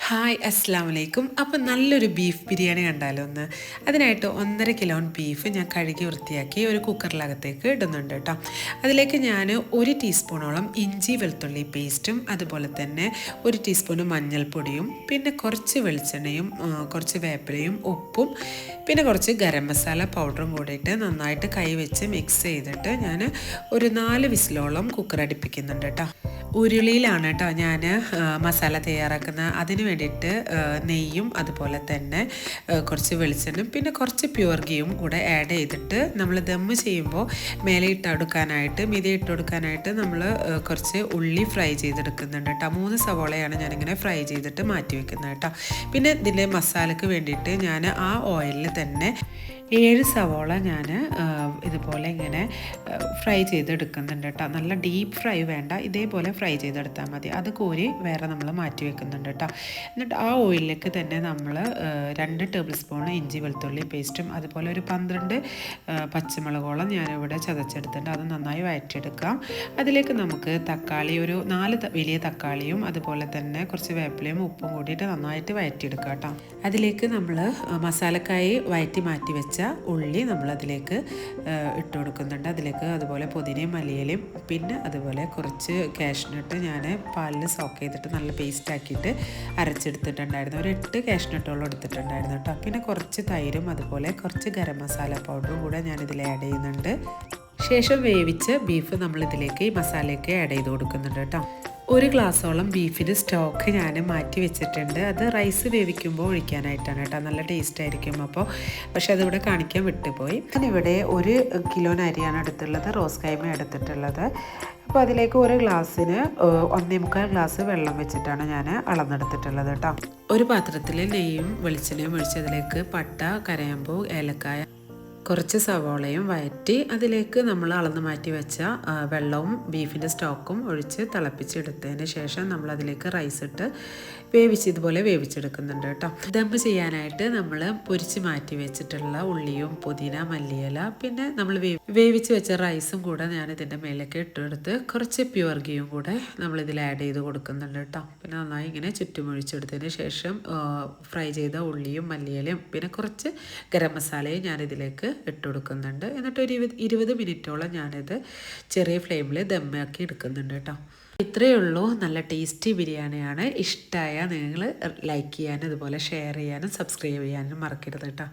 Hi അസ്സാം വലൈക്കും. അപ്പോൾ നല്ലൊരു ബീഫ് ബിരിയാണി കണ്ടാലോ ഒന്ന്. അതിനായിട്ട് 1.5 കിലോ ബീഫ് ഞാൻ കഴുകി വൃത്തിയാക്കി ഒരു കുക്കറിലകത്തേക്ക് ഇടുന്നുണ്ട് കേട്ടോ. അതിലേക്ക് ഞാൻ 1 ടീസ്പൂണോളം ഇഞ്ചി വെളുത്തുള്ളി പേസ്റ്റും അതുപോലെ തന്നെ 1 ടീസ്പൂൺ മഞ്ഞൾപ്പൊടിയും പിന്നെ കുറച്ച് വെളിച്ചെണ്ണയും കുറച്ച് വേപ്പിലയും ഉപ്പും പിന്നെ കുറച്ച് ഗരം മസാല പൗഡറും കൂടിയിട്ട് നന്നായിട്ട് കൈ വെച്ച് മിക്സ് ചെയ്തിട്ട് ഞാൻ ഒരു 4 വിസിലോളം കുക്കർ അടുപ്പിക്കുന്നുണ്ട് കേട്ടോ. ഉരുളിയിലാണ് കേട്ടോ ഞാൻ മസാല തയ്യാറാക്കുന്നത്. അതിന് വേണ്ടിയിട്ട് നെയ്യും അതുപോലെ തന്നെ കുറച്ച് വെളിച്ചെണ്ണയും പിന്നെ കുറച്ച് പ്യുവർ ഗീയും കൂടെ ആഡ് ചെയ്തിട്ട് നമ്മൾ ദമ്മ് ചെയ്യുമ്പോൾ മേലെ ഇട്ട് കൊടുക്കാനായിട്ട് മീതെ ഇട്ട് കൊടുക്കാനായിട്ട് നമ്മൾ കുറച്ച് ഉള്ളി ഫ്രൈ ചെയ്തെടുക്കുന്നുണ്ട് കേട്ടോ. 3 സവോളയാണ് ഞാനിങ്ങനെ ഫ്രൈ ചെയ്തിട്ട് മാറ്റി വെക്കുന്നത് കേട്ടോ. പിന്നെ ഇതിൻ്റെ മസാലയ്ക്ക് വേണ്ടിയിട്ട് ഞാൻ ആ ഓയിലിൽ തന്നെ 7 സവോള ഞാൻ ഇതുപോലെ ഇങ്ങനെ ഫ്രൈ ചെയ്തെടുക്കുന്നുണ്ട് കേട്ടോ. നല്ല ഡീപ്പ് ഫ്രൈ വേണ്ട, ഇതേപോലെ ഫ്രൈ ചെയ്തെടുത്താൽ മതി. അത് കോരി വേറെ നമ്മൾ മാറ്റി വെക്കുന്നുണ്ട് കേട്ടോ. എന്നിട്ട് ആ ഓയിലിലേക്ക് തന്നെ നമ്മൾ 2 ടേബിൾ സ്പൂൺ ഇഞ്ചി വെളുത്തുള്ളി പേസ്റ്റും അതുപോലെ ഒരു 12 പച്ചമുളകോളം ഞാനിവിടെ ചതച്ചെടുത്തിട്ടുണ്ട്. അത് നന്നായി വഴറ്റിയെടുക്കാം. അതിലേക്ക് നമുക്ക് തക്കാളി ഒരു 4 വലിയ തക്കാളിയും അതുപോലെ തന്നെ കുറച്ച് വേപ്പിലയും ഉപ്പും കൂടിയിട്ട് നന്നായിട്ട് വഴറ്റിയെടുക്കാം കേട്ടോ. അതിലേക്ക് നമ്മൾ മസാലക്കായി വഴറ്റി മാറ്റി വെച്ച ഉള്ളി നമ്മളതിലേക്ക് ഇട്ട് കൊടുക്കുന്നുണ്ട്. അതിലേക്ക് അതുപോലെ പുതിനയും മല്ലിയിലയും പിന്നെ അതുപോലെ കുറച്ച് കാഷ്നട്ട് ഞാൻ പാലിൽ സോക്ക് ചെയ്തിട്ട് നല്ല പേസ്റ്റ് ആക്കിയിട്ട് അരച്ചെടുത്തിട്ടുണ്ടായിരുന്നു. ഒരു 8 കാഷ്നട്ടോളം എടുത്തിട്ടുണ്ടായിരുന്നു കേട്ടോ. പിന്നെ കുറച്ച് തൈരും അതുപോലെ കുറച്ച് ഗരം മസാല പൗഡറും കൂടെ ഞാനിതിൽ ആഡ് ചെയ്യുന്നുണ്ട്. ശേഷം വേവിച്ച് ബീഫ് നമ്മളിതിലേക്ക് ഈ മസാലയൊക്കെ ആഡ് ചെയ്ത് കൊടുക്കുന്നുണ്ട് കേട്ടോ. 1 ഗ്ലാസ്സോളം ബീഫിൻ്റെ സ്റ്റോക്ക് ഞാൻ മാറ്റി വെച്ചിട്ടുണ്ട്. അത് റൈസ് വേവിക്കുമ്പോൾ ഒഴിക്കാനായിട്ടാണ് കേട്ടോ. നല്ല ടേസ്റ്റ് ആയിരിക്കും. പക്ഷെ അതിവിടെ കാണിക്കാൻ വിട്ടുപോയി. ഞാനിവിടെ 1 കിലോ അരിയാണ് എടുത്തുള്ളത്, റോസ് കൈമ എടുത്തിട്ടുള്ളത്. അപ്പോൾ അതിലേക്ക് 1 ഗ്ലാസ്സിന് 1.25 ഗ്ലാസ് വെള്ളം വെച്ചിട്ടാണ് ഞാൻ അളന്നെടുത്തിട്ടുള്ളത് കേട്ടോ. ഒരു പാത്രത്തിൽ നെയ്യും വെളിച്ചെണ്ണയും ഒഴിച്ച് അതിലേക്ക് പട്ട, കരയമ്പൂ, ഏലക്കായ, കുറച്ച് സവോളയും വഴറ്റി അതിലേക്ക് നമ്മൾ അളന്ന് മാറ്റി വെച്ച വെള്ളവും ബീഫിൻ്റെ സ്റ്റോക്കും ഒഴിച്ച് തിളപ്പിച്ചെടുത്തതിന് ശേഷം നമ്മളതിലേക്ക് റൈസ് ഇട്ട് ഇതുപോലെ വേവിച്ചെടുക്കുന്നുണ്ട് കേട്ടോ. ദമ്മ് ചെയ്യാനായിട്ട് നമ്മൾ പൊരിച്ച് മാറ്റി വെച്ചിട്ടുള്ള ഉള്ളിയും പുതിന മല്ലിയില പിന്നെ നമ്മൾ വേവിച്ച് വെച്ച റൈസും കൂടെ ഞാൻ ഇതിൻ്റെ മേലേക്ക് ഇട്ടെടുത്ത് കുറച്ച് പ്യുവർ ഗീയും കൂടെ നമ്മളിതിൽ ആഡ് ചെയ്ത് കൊടുക്കുന്നുണ്ട് കേട്ടോ. പിന്നെ നന്നായി ഇങ്ങനെ ചുറ്റുമൊഴിച്ചെടുത്തതിന് ശേഷം ഫ്രൈ ചെയ്ത ഉള്ളിയും മല്ലിയിലയും പിന്നെ കുറച്ച് ഗരം മസാലയും ഞാനിതിലേക്ക് ഇട്ട് കൊടുക്കുന്നുണ്ട്. എന്നിട്ട് ഒരു 20 മിനിറ്റോളം ഞാനിത് ചെറിയ ഫ്ലെയിമിൽ ദമ്മാക്കി എടുക്കുന്നുണ്ട് കേട്ടോ. ഇത്രയേ ഉള്ളൂ. നല്ല ടേസ്റ്റി ബിരിയാണിയാണ്. ഇഷ്ടമായ നിങ്ങൾ ലൈക്ക് ചെയ്യാനും അതുപോലെ ഷെയർ ചെയ്യാനും സബ്സ്ക്രൈബ് ചെയ്യാനും മറക്കരുത് കേട്ടോ.